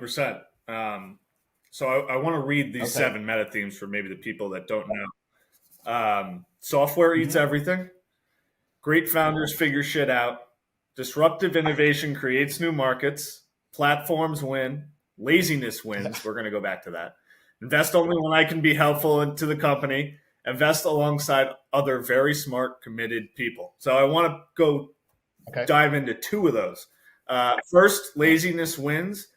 100%. So I want to read these Okay. 7 meta themes for maybe the people that don't know. Software eats Hmm. everything. Great founders figure shit out. Disruptive innovation creates new markets. Platforms win. Laziness Yeah. wins. We're going to go back to that. Invest only when I can be helpful into the company. Invest alongside other very smart, committed people. So I want to go Okay. dive into 2 of those. First, laziness wins.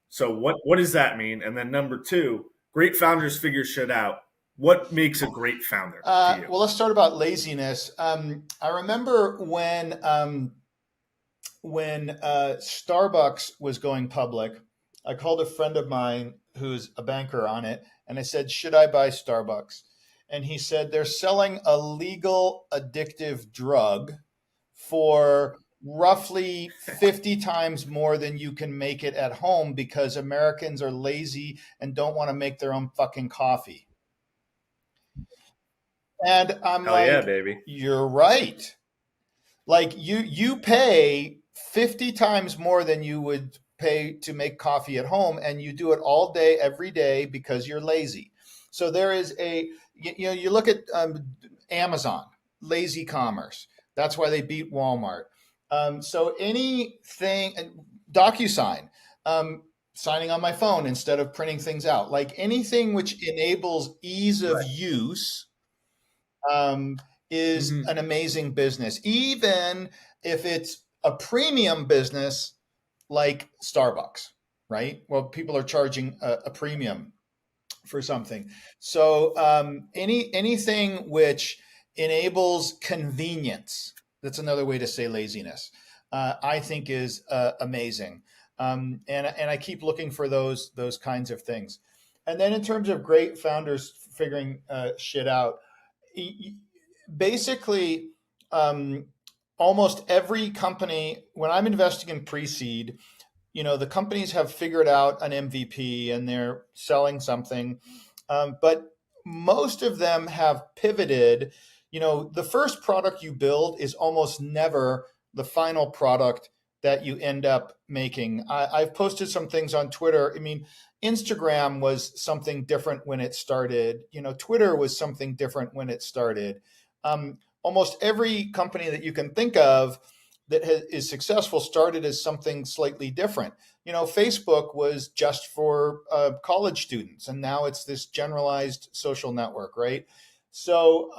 So what does that mean? And then number 2, great founders figure shit out. What makes a great founder to you? Well, let's start about laziness. I remember when Starbucks was going public, I called a friend of mine who's a banker on it, and I said, "Should I buy Starbucks?" And he said, "They're selling a legal addictive drug for roughly 50 times more than you can make it at home because Americans are lazy and don't want to make their own fucking coffee." And I'm Hell yeah, like, baby. "You're right." Like you pay 50 times more than you would pay to make coffee at home, and you do it all day every day because you're lazy. So there is you look at Amazon, lazy commerce. That's why they beat Walmart. So anything, DocuSign, um, signing on my phone instead of printing things out, like anything which enables ease of Right. use, um, is Mm-hmm. an amazing business, even if it's a premium business like Starbucks, right? Well, people are charging a premium for something. So anything which enables convenience, that's another way to say laziness, I think is amazing. And I keep looking for those kinds of things. And then in terms of great founders figuring shit out, basically, um, almost every company, when I'm investing in pre-seed, the companies have figured out an MVP and they're selling something, but most of them have pivoted. The first product you build is almost never the final product that you end up making. I've posted some things on Twitter. I mean, Instagram was something different when it started. Twitter was something different when it started. Almost every company that you can think of that is successful started as something slightly different. Facebook was just for college students, and now it's this generalized social network, right? So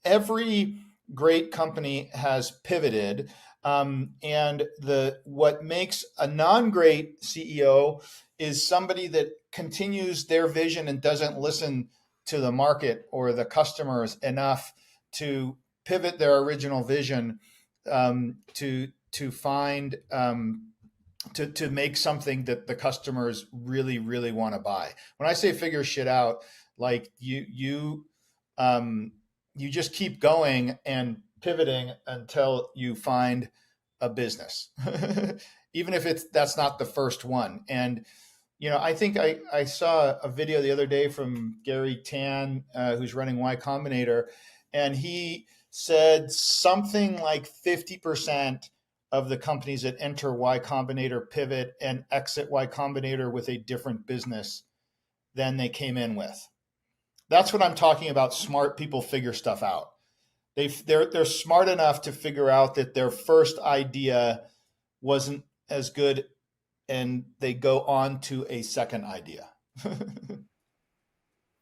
every great company has pivoted, and the what makes a non-great CEO is somebody that continues their vision and doesn't listen to the market or the customers enough to pivot their original vision, to find, to make something that the customers really really want to buy. When I say figure shit out, like you just keep going and pivoting until you find a business, even if that's not the first one. And I think I saw a video the other day from Gary Tan, who's running Y Combinator, and he said something like 50% of the companies that enter Y Combinator pivot and exit Y Combinator with a different business than they came in with. That's what I'm talking about. Smart people figure stuff out. They're smart enough to figure out that their first idea wasn't as good, and they go on to a second idea.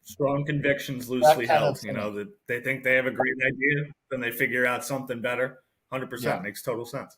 Strong convictions That loosely kind of held. thing. That they think they have a great idea, then they figure out something better. 100% Yeah. makes total sense.